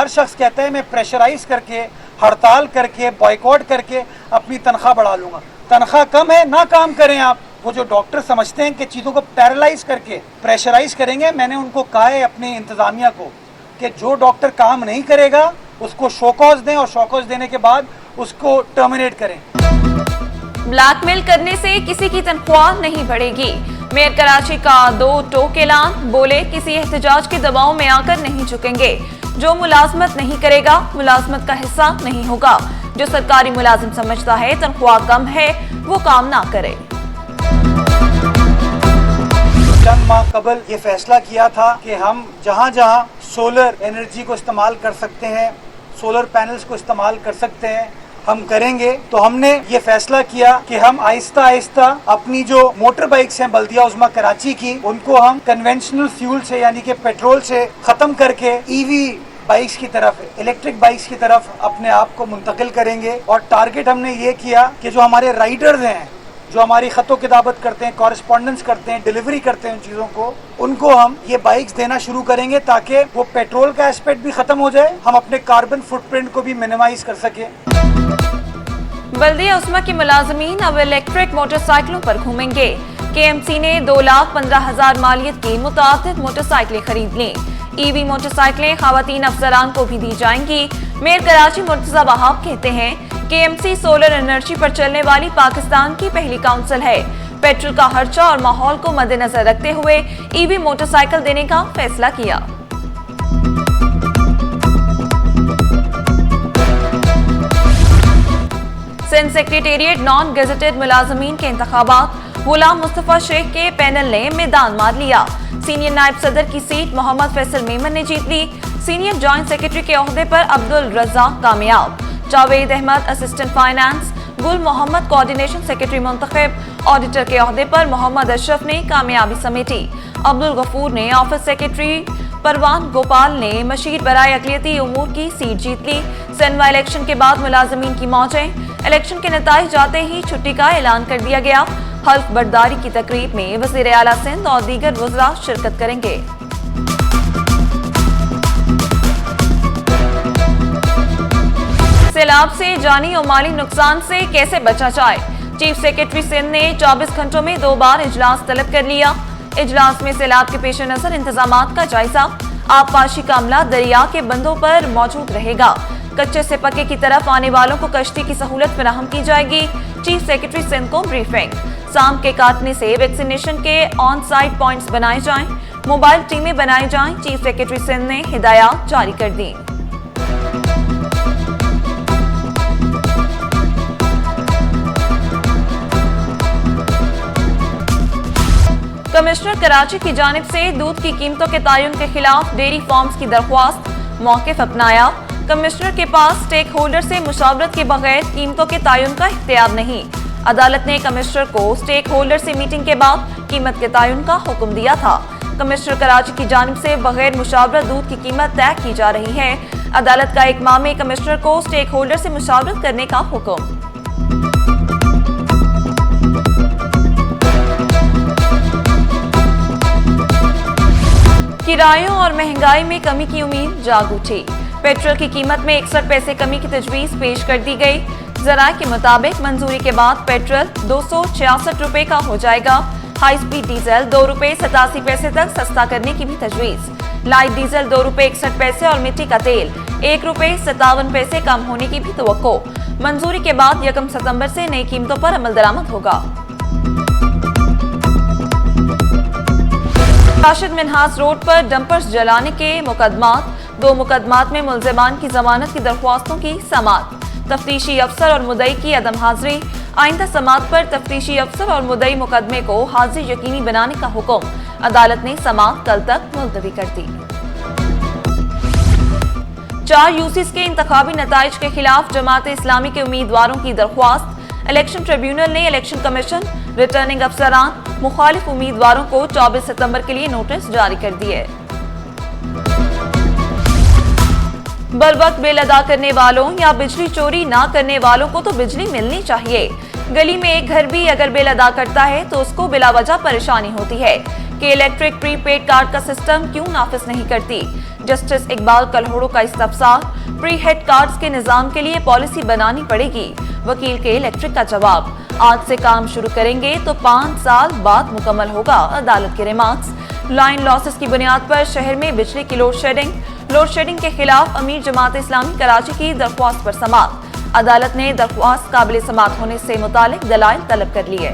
हर शख्स कहता है मैं प्रेशराइज करके, हड़ताल करके, बॉयकॉट करके अपनी तनख्वाह बढ़ा लूंगा। तनख्वाह कम है, ना काम करें आप। वो जो डॉक्टर समझते हैं कि चीज़ों को पैरालाइज करके प्रेशराइज करेंगे, मैंने उनको कहा है अपने इंतज़ामिया को कि जो डॉक्टर काम नहीं करेगा उसको शोकॉज दें और शोकॉज देने के बाद उसको टर्मिनेट करें। ब्लैकमेल करने से किसी की तनख्वाह नहीं बढ़ेगी। मेयर कराची का 2 टोक ऐलान, बोले किसी एहतजाज के दबाव में आकर नहीं झुकेंगे। जो मुलाजमत नहीं करेगा मुलाजमत का हिस्सा नहीं होगा। जो सरकारी मुलाजिम समझता है तनख्वाह कम है वो काम ना करे। चंद माह कबल ये फैसला किया था कि हम जहाँ जहाँ सोलर एनर्जी को इस्तेमाल कर सकते हैं, सोलर पैनल्स को इस्तेमाल कर सकते हैं, हम करेंगे। तो हमने ये फैसला किया कि हम आहिस्ता आहिस्ता अपनी जो मोटर बाइक्स हैं बल्दिया उज़्मा कराची की, उनको हम कन्वेंशनल फ्यूल से यानी कि पेट्रोल से खत्म करके ईवी बाइक्स की तरफ, इलेक्ट्रिक बाइक्स की तरफ अपने आप को मुंतकिल करेंगे। और टारगेट हमने ये किया कि जो हमारे राइडर्स हैं, जो हमारी खतों किताबत करते हैं, कॉरेस्पॉन्डेंस करते हैं, डिलीवरी करते हैं उन चीज़ों को, उनको हम ये बाइक्स देना शुरू करेंगे ताकि वो पेट्रोल का एस्पेक्ट भी खत्म हो जाए, हम अपने कार्बन फुटप्रिंट को भी मिनिमाइज कर सकें। बल्दिया उस्मा के मुलाजमीन अब इलेक्ट्रिक मोटरसाइकिलों पर घूमेंगे। KMC ने 2,15,000 मालियत की मुतादिद मोटरसाइकिलें खरीद ली। EV मोटरसाइकिलें खवातीन अफसरान को भी दी जाएंगी। मेयर कराची मुर्तजा वहाब कहते हैं KMC सोलर एनर्जी पर चलने वाली पाकिस्तान की पहली काउंसिल है। पेट्रोल का खर्चा और माहौल को मद्देनजर रखते हुए EV मोटरसाइकिल देने का फैसला किया। सिंध सेक्रेटेरिएट नॉन गेजेटेड मुलाजमीन के इंतखाबात, गुलाम मुस्तफा शेख के पैनल ने मैदान मार लिया। सीनियर नायब सदर की सीट मोहम्मद फैसल मेमन ने जीत ली। सीनियर जॉइंट सेक्रेटरी के ओहदे पर अब्दुल रज़ाक कामयाब। जावेद अहमद असिस्टेंट फाइनेंस, गुल मोहम्मद कोऑर्डिनेशन सेक्रेटरी मुंतखब। ऑडिटर के ओहदे पर मोहम्मद अशरफ ने कामयाबी समेटी। अब्दुल गफूर ने ऑफिस सेक्रेटरी, परवान गोपाल ने मशीर बराए अक़लियती उमूर की सीट जीत ली। सेनवा इलेक्शन के बाद मुलाजमीन की मौजें, इलेक्शन के नताइज जाते ही छुट्टी का ऐलान कर दिया गया। हल्फ बर्दारी की तकरीब में वज़ीर आला सिंध और दीगर वज़रा शिरकत करेंगे। सैलाब से जानी और माली नुकसान से कैसे बचा जाए, चीफ सेक्रेटरी सिंध ने 24 घंटों में 2 बार इजलास तलब कर लिया। इजलास में सैलाब के पेश नजर इंतजामात का जायजा। आबपाशी का अमला दरिया के बंदों पर मौजूद रहेगा। कच्चे से पक्के की तरफ आने वालों को कश्ती की सहूलत फराहम की जाएगी। चीफ सेक्रेटरी सिंध को ब्रीफिंग। सांप के काटने से वैक्सीनेशन के ऑन साइट पॉइंट्स बनाए जाएं, मोबाइल टीमें बनाई जाएं। चीफ सेक्रेटरी सिंध ने हिदायत जारी कर दी। कमिश्नर कराची की जानिब से दूध की कीमतों के तयन के खिलाफ डेयरी फार्म्स की दरख्वास्त, मौक़िफ़ अपनाया। कमिश्नर के पास स्टेक होल्डर से मुशावरत के बगैर कीमतों के तयन का इख्तियार नहीं। अदालत ने कमिश्नर को स्टेक होल्डर से मीटिंग के बाद कीमत के तयन का हुक्म दिया था। कमिश्नर कराची की जानिब से बगैर मुशावरत दूध की कीमत तय की जा रही है। अदालत का एक माह में कमिश्नर को स्टेक होल्डर से मुशावरत करने का हुक्म। किरायों और महंगाई में कमी की उम्मीद जाग उठी। पेट्रोल की कीमत में 61 पैसे कमी की तजवीज़ पेश कर दी गई। ज़राए के मुताबिक मंजूरी के बाद पेट्रोल 266 रुपए का हो जाएगा। हाई स्पीड डीजल 2 रुपए 87 पैसे तक सस्ता करने की भी तजवीज़। लाइट डीजल 2 रुपए 61 पैसे और मिट्टी का तेल 1 रुपए 57 पैसे कम होने की भी तवक्को। मंजूरी के बाद 1 सितंबर से नई कीमतों पर अमल दरामद होगा। राशिद मिन्हास रोड पर डंपर्स जलाने के मुकदमात, 2 मुकदमात में मुल्ज़िमान की जमानत की दरख्वास्तों की समाअत। तफ्तीशी अफसर और मुद्दई की अदम हाजिरी। आइंदा समाअत पर तफ्तीशी अफसर और मुद्दई मुकदमे को हाजिर यकीनी बनाने का हुक्म। अदालत ने समाअत कल तक मुलतवी कर दी। 4 यूसीस के इंतखाबी नताइज के खिलाफ जमात इस्लामी के उम्मीदवारों की दरख्वास्त। इलेक्शन ट्रिब्यूनल ने इलेक्शन कमीशन, रिटर्निंग अफसरान, मुखालिफ उम्मीदवारों को 24 सितंबर के लिए नोटिस जारी कर दिए। बर वक्त बिल अदा करने वालों या बिजली चोरी ना करने वालों को तो बिजली मिलनी चाहिए। गली में एक घर भी अगर बिल अदा करता है तो उसको बिला वजह परेशानी होती है कि इलेक्ट्रिक प्रीपेड कार्ड का सिस्टम क्यों नाफिज नहीं करती। जस्टिस इकबाल कल्होड़ो का इस्तफसार, प्री हेड कार्ड्स के निजाम के लिए पॉलिसी बनानी पड़ेगी। वकील के इलेक्ट्रिक का जवाब, आज से काम शुरू करेंगे तो 5 साल बाद मुकम्मल होगा। अदालत के रिमार्क्स, लाइन लॉसेस की बुनियाद पर शहर में बिजली की लोड शेडिंग के खिलाफ अमीर जमात इस्लामी कराची की दरख्वास्त पर समाअत। अदालत ने दरख्वास्त काबिल समाअत होने से मुतालिक दलाइल तलब कर लिए।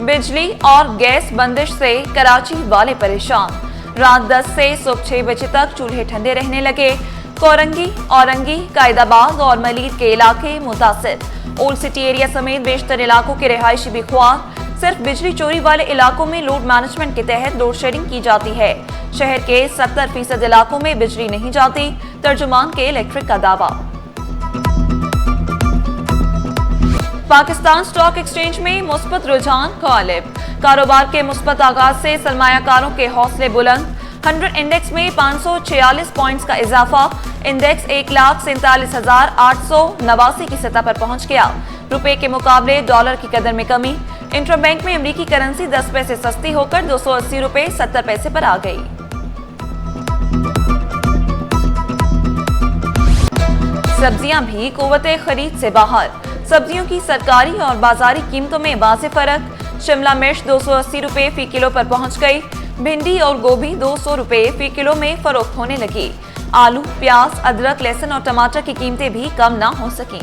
बिजली और गैस बंदिश से कराची वाले परेशान। रात 10 से सुबह 6 बजे तक चूल्हे ठंडे रहने लगे। कोरंगी, औरंगी, कायदाबाद और मलीर के इलाके मुतासिर। ओल्ड सिटी एरिया समेत बेशतर इलाकों के रिहायशी भी ख्वार। सिर्फ बिजली चोरी वाले इलाकों में लोड मैनेजमेंट के तहत लोड शेडिंग की जाती है। शहर के 70% इलाकों में बिजली नहीं जाती। तर्जुमान के इलेक्ट्रिक का दावा। पाकिस्तान स्टॉक एक्सचेंज में मुस्बत रुझान गालिब। कारोबार के मुस्बत आगाज से सरमायाकारों के हौसले बुलंद। 100 इंडेक्स में 546 पॉइंट्स का इजाफा। इंडेक्स 1,47,889 की सतह पर पहुंच गया। रुपए के मुकाबले डॉलर की कदर में कमी। इंटरबैंक में अमेरिकी करेंसी 10 पैसे सस्ती होकर 280 रुपए 70 पैसे पर आ गई। सब्जियां भी कुव्वते खरीद से बाहर। सब्जियों की सरकारी और बाजारी कीमतों में वाज़ेह फर्क। शिमला मिर्च 280 रुपए फी किलो पर पहुंच गई। भिंडी और गोभी 200 रुपए फी किलो में फरोख्त होने लगी। आलू, प्याज, अदरक, लहसुन और टमाटर की कीमतें भी कम ना हो सकी।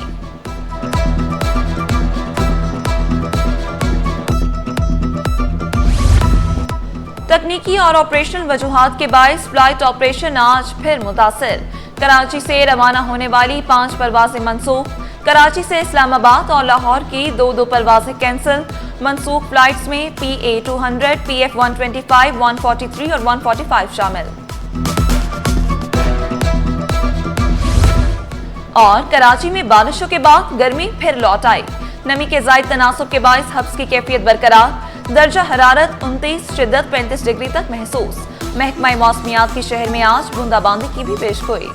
तकनीकी और ऑपरेशनल वजूहात के बायस फ्लाइट ऑपरेशन आज फिर मुतासिर। कराची से रवाना होने वाली 5 परवाजें मनसूख। कराची से इस्लामाबाद और लाहौर की 2 परवाजें कैंसिल। मनसूख फ्लाइट्स में PA 200, PF 125, 143 और 145 शामिल। और कराची में बारिशों के बाद गर्मी फिर लौट आई। नमी के ज़ायद तनासुब के बायस हब्स की कैफियत बरकरार। दर्जा हरारत 29, शिद्दत 35 डिग्री तक महसूस। महकमा मौसमियात की शहर में आज बूंदाबांदी की भी पेशगोई।